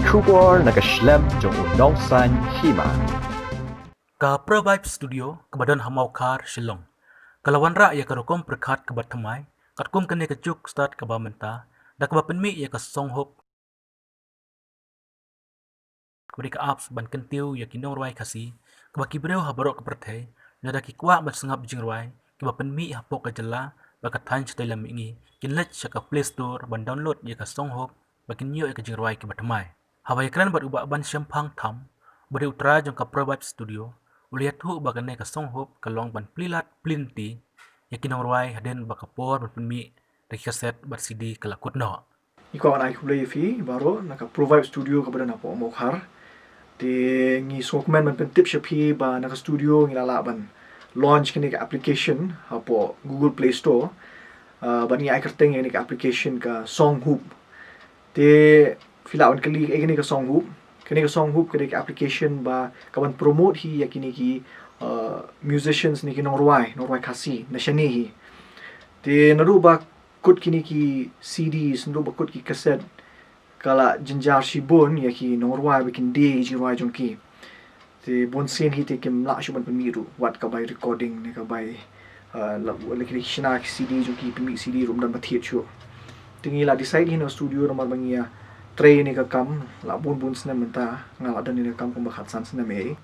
Kubor nakaslem jong udongsan hima. Ka Provibe Studio kebadan Hamaukar Shillong. Kalawan ra ya karukom perkat kebat thamai, katkum kene kejuk start kaba menta, da kaba penmi ya ka songhop. Kabadi ka apps ban kentiu ya kinong ruai kasi, kaba kibreu habarok keperthai, na da kikwa bat sengap jing ruai, kaba penmi hapok ka jela, baka tanch dalam ingi, kinlech sa ka Play Store ban download ya ka songhop, bakin yo ya ka jing ruai kebat thamai. Hawai kran bat ubah ban syampang tham, bade utra jong ka Provibe Studio, ulihat hu bagane ka songhop kalong ban plilat plinti, ya kinong ruai haden baka por ban penmi, daki kaset bat CD kalakut no. Ikaw ang ikulay fi baro naka-provide studio kepada napo mokhar. Di ngi sokmen man pentip shapi ba naka-studio ngi lalaban launch kini ka application hapo Google Play Store. Ba ngi ikerteng ni ka application ka Songhoop. Di filawan kali kini ka Songhoop. Kini ka Songhoop kini ka application ba kawan promote hi ya kini ki musicians ni kinong ruai kasi na shani hi. Di naru ba kut kini ki CDs naru ba kut ki cassette kala jenjar shibun ya ki norway bikin day jiwai jongki te bon sen hi te kem la shuban pemiru wat ka by recording ne ka by la kini shina ki CD jongki pemi CD rum dan bathiet chu tingi la decide hi no studio nomor bangia tray ne ka kam la bun sna menta ngala dan ne kam ko ba khat san sna me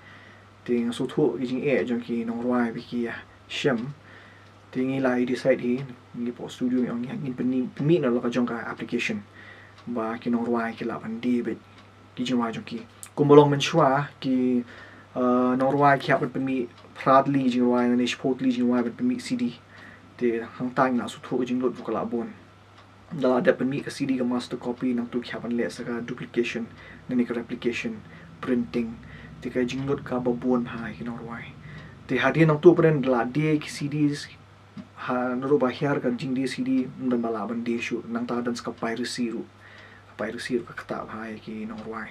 ting so thu ki jing e jongki norway biki ya shem tingi la decide hi ni po studio yang ngin pemi na la ka jongka application ba kinong ruai ki laban di bet ki jingwa jongki kumbolong menshwa ki nong ruai ki hapat pemi pradli jingwa na nish potli jingwa bet pemi CD te hang tang na su thu jinglot bu kala bon dala de pemi ka CD ka master copy nang tu ki hapan le saka duplication na ni ka replication printing te ka jinglot ka babon ha kinong ruai te hadi nang tu pren dala de ki CDs ha noro ba hiar ka jing de CD ndan balaban de shu nang ta dan ska piracy ru ka kata bhai ki norway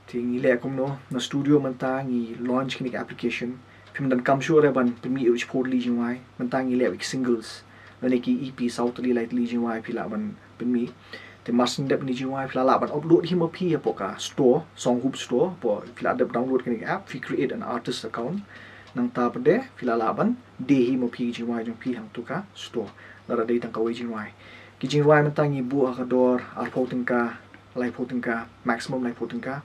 ting ile akum no na studio manta ngi launch kini application phim dan kam sure ban pimi urich podli jingwai manta ngi le singles lani ki EP southly lightly jingwai phila ban pimi te masin dep ni jingwai phila la ban upload him up here poka store Songhoop store po phila dep download kini app fi create an artist account nang ta pade phila la ban de him up jingwai jong pi hang tuka store lara dei tang kawai jingwai kijing ruai mentang ibu akador arpo tingka life tingka maximum life tingka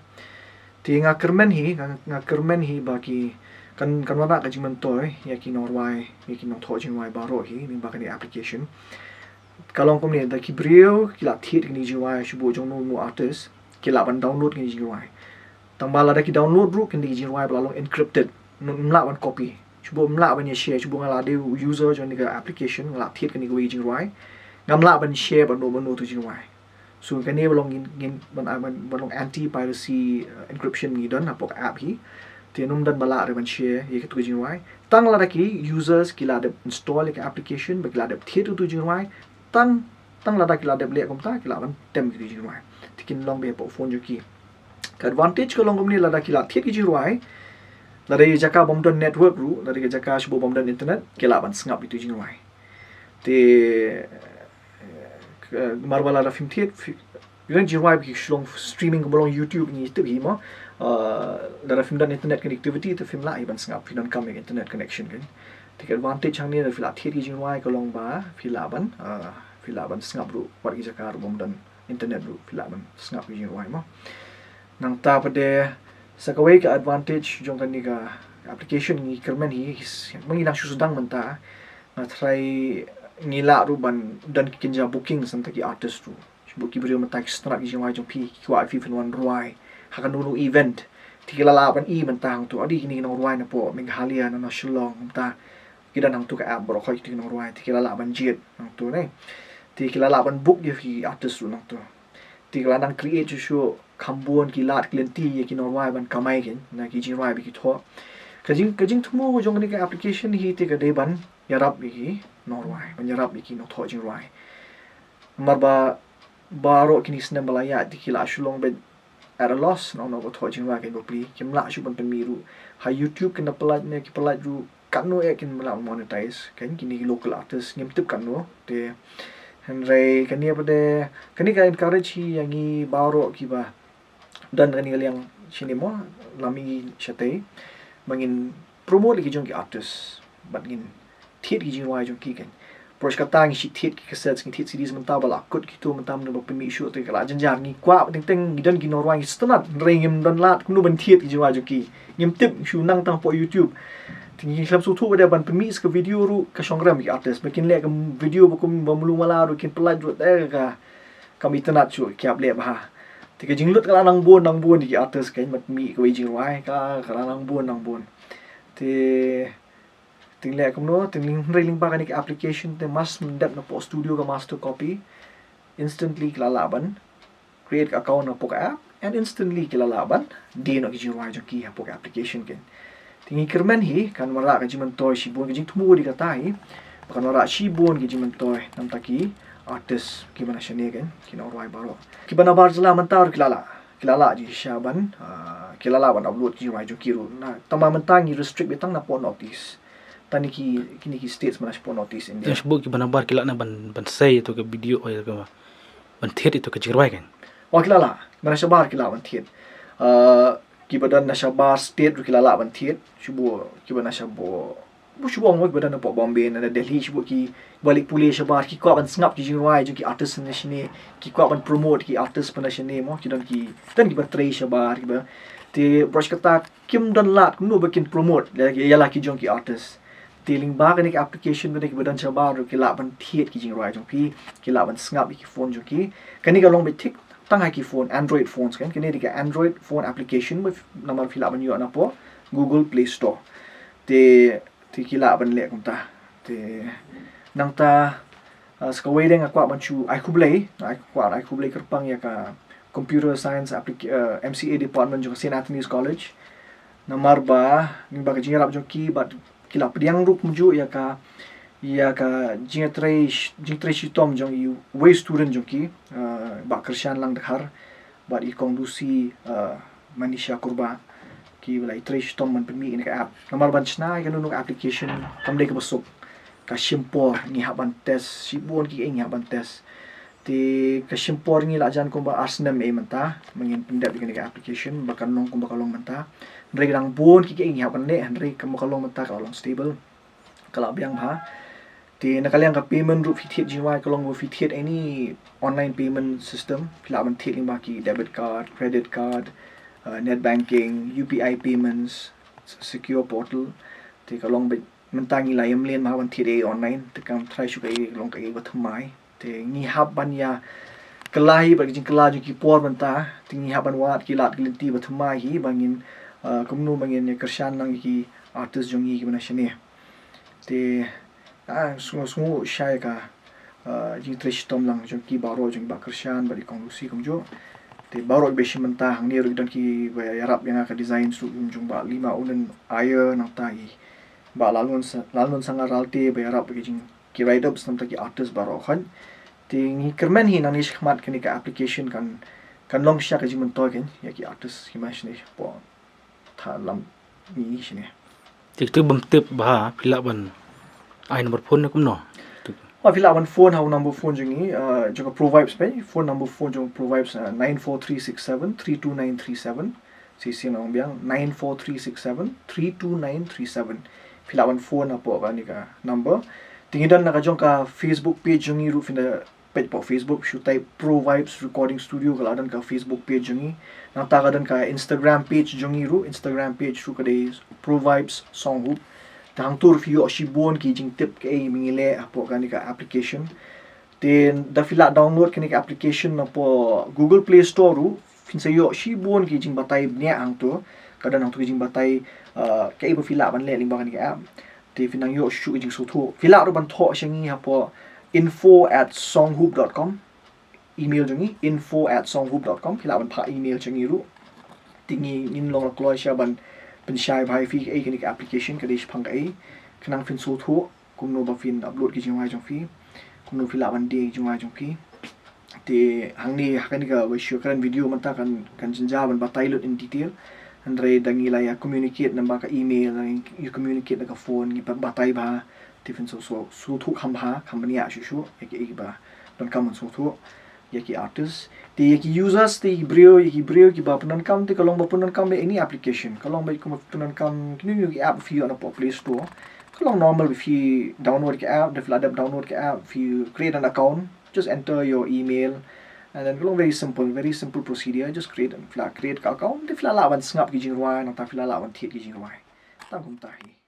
ti nga kermen hi baki kan wana ka jing mentoy ya ki norway ya ki nong thojing wai baro hi ning bakani application kalong komni da ki brio ki la thit ni jiwai shubo jong no artist ki la ban download ni jiwai tang bala da ki download ru kin di jiwai bala long encrypted mla ban copy shubo mla ban ya share shubo ngala de user jong ni ka application ngala thit ni go jiwai ngamla ban share ban no tu jinwai so kan ne belong in ban anti piracy encryption ni don apok app hi te num dan bala re ban share ye tu jinwai tang la ki users ki la de install ke application ba ki la de thit tu jinwai tang la ki la de le kom ta ki la ban tem ki jinwai tikin long be po phone jo ki ka advantage ko long kom ni la ki la thit ki jinwai la de jaka bom don network ru la de jaka shbo bom don internet ki la ban sngap tu jinwai te marbala da film thiet bilang jiwai bi shlong streaming bolong YouTube ni tu hi mo da film dan internet connectivity tu film la iban sngap film kam internet connection kan tik advantage hang ni da film thiet ki jiwai ko long ba filaban sngap ru war ki jakar bom dan internet ru filaban sngap ki jiwai mo nang ta pade sakawai ka advantage jong kan ni ka application ni kermen hi mangilang susudang menta na try ngila ru ban dan kinja booking samta ki artist ru buki brio mata ki strak ki jawai jong pi ki wa fi fen wan ruai hakan nu event tikila la ban i mentang tu adi ni no ruai na po Meghalaya na Shillong ta kita nang tu ka app bro khoi ti no ruai tikila la ban jet nang tu ne tikila la ban book ye fi artist ru nang tu tikila nang create show khambon ki lat klenti ye ki no ruai ban kamai kin na ki jiwai bi ki tho kajing thumo jong ni ka application hi te ka de ban yarap bi norway menyerap iki no tho jing rai marba baro kini snem balaya dikila shulong bed at a loss no tho jing rai ke bokli kimla shu ban pemiru ha YouTube kena pelat ne ki pelat ru kanu e kin mala monetize kan kini local artist ngimtip kanu te henry kani apade kani ka encourage hi yangi baro ki ba dan ani yang sini mo lami chate mangin promote lagi jong ki artist bagin thiet ki jing wai jong ki kan pros kata ngi thiet ki cassettes ngi thiet CDs menta bala kut ki tu menta no pemi show te kala janjar ni kwa teng teng gidan gi norwai stanat ringim dan lat kunu ban thiet ki jing wai jong ki ngim tip shu nang tang po YouTube tinggi klap su tu pada ban pemi ke video ru ka shongram ki artist makin le video bukum bamulu mala ru kin pelaj ru ka kami tenat chu kiap le ba tiga jinglut kala nang bon ki artist kan mat mi ko jing wai ka kala nang bon te ting le kam no ting ring ba kan ki application te mas mendap na po studio ka master copy instantly kala laban create account na po ka app and instantly kala laban di no ki jing wai jo ki ha po ka application kan tingi kermen hi kan mara ka jing toy si bon ki jing tumu di kata hi kan mara si bon ki jing toy nam taki artist ki bana shane kan ki no roi baro ki bana bar jala mantar kilala ji shaban kilala ban upload ki wai jo kiru na tama mentang ni restrict betang na po notice tani kini ki states mana po notice India Facebook ki banabar kila na ban say itu ke video o ke ban thiet itu ke jirwai kan wa kilala mana shabar kila ban thiet ki badan na shabar state ru kilala ban thiet shubo ki bana shabo bu shubo ngoi badan na po Bombay na Delhi shubo ki balik pulih shabar ki ko ban snap ki jirwai jo ki artist na shine ki ko ban promote ki artist pana shine mo ki dan ki ban tray shabar ki ba te brush kata kim dan lat kumno bakin promote yala ki jong ki artist tiling ba kan application kan badan shabar ru kila ban thiet ki jing rai jong ki kila ban snap ki phone jong ki kani ka long be tik tang ki phone Android phones kan kani ka Android phone application with number kila ban yo na po Google Play Store te kila ban le kum ta te nang ta skawai deng akwa ban chu ai kublai kerpang ya ka computer science MCA department jong St Anthony's College namar ba ning ba ka jing rap jong ki but kila pediang rup muju ya ka jing trai tom jong yu way student jong ki ba kershan lang dekhar ba i kondusi manisha kurba ki balai trai tom man pemi in ka app namar ban chna ka nunuk application kam de ka basuk ka shimpor ni haban test sibon ki ing haban test ti ka shimpor ni la jan ko ba arsenal e menta mangin pendap ni ka application bakan nong ko bakalong menta Ndrei rang bon ki ing haban le ndrei kam kalong menta kalong stable kala biang ha ti nakaliang ka payment ru fit jiwai kalong wo fit any online payment system kila ban thiet ba ki debit card credit card net banking UPI payments secure portal ti kalong mentangi la yam len ma ban thiet online ti kam try shu kai long kai ba thamai ti ngi hab ban ya kelai ba jing kelai ki por menta ti ngi haban wat ki lat glinti ba thamai hi bangin kumnu bangin ya kershan nang ki artist jongi ki bana shane te sungu shai ka jing trish tom lang jong ki baro jong ba kershan ba di kondusi kumjo te baro be shimenta hang ni ru dan ki ba yarap yang ka design su jong ba 5 unen air nang tai ba lalun sangar ralte ba yarap ki jing ki write up sam ta ki artist baro khan te ngi kermen hi nang ni khmat kani ka application kan long sha ka jing mentoy ken ya ki artist ki mashne po tha lam ni shine tik tu bam tip ba pila ban ai number phone kum no wa pila ban phone how number phone jingi jo provides pe phone number phone jo provides 94367 32937 sisi nang biang 94367 32937 pila ban phone apo ba ni ka number tingidan na ka jong ka Facebook page jingi ru finda page po Facebook should type Pro Vibes Recording Studio kala dan ka Facebook page jingi nang taga dan ka Instagram page jingi ru Instagram page ru ka de Pro Vibes Song Hoop tang tur fiyo shibon ki jing tip ke mingile apo ka ni ka application then da fila download ka ni ka application na po Google Play Store ru finsa yo shibon ki jing batay nya ang to kada nang to ki jing batay ka ibo fila ban le ling ba ka ni ka app te finang yo shu jing so tho fila ru ban tho shangi apo info@songhoop.com email jangi info@songhoop.com pila ban pha email jangi ru tingi nin long kloi sha ban pen shai bhai fi ai kini application ka dish phang ai kanang fin so tho kum no ba fin upload ki jingwai jong fi kum no pila ban de jingwai jong fi te hangni hakani ka wa show kan video mata kan jinja ban batai lot in detail andre dangi la ya communicate namba ka email you communicate na ka phone ni batai ba tifin so thu kham ha company a shu ek ba don kam so thu ki artist ti ki users ti brio ki ba penan kam ti kalong ba penan kam any application kalong ba ko penan kam kini ki app fi on Play Store kalong normal if you download ki app the flat download ki app if you create an account just enter your email and then kalong very simple procedure just create ka account ti flat la ban snap ki jing rwai na ta flat la ban thiet ki jing rwai ta kum ta hi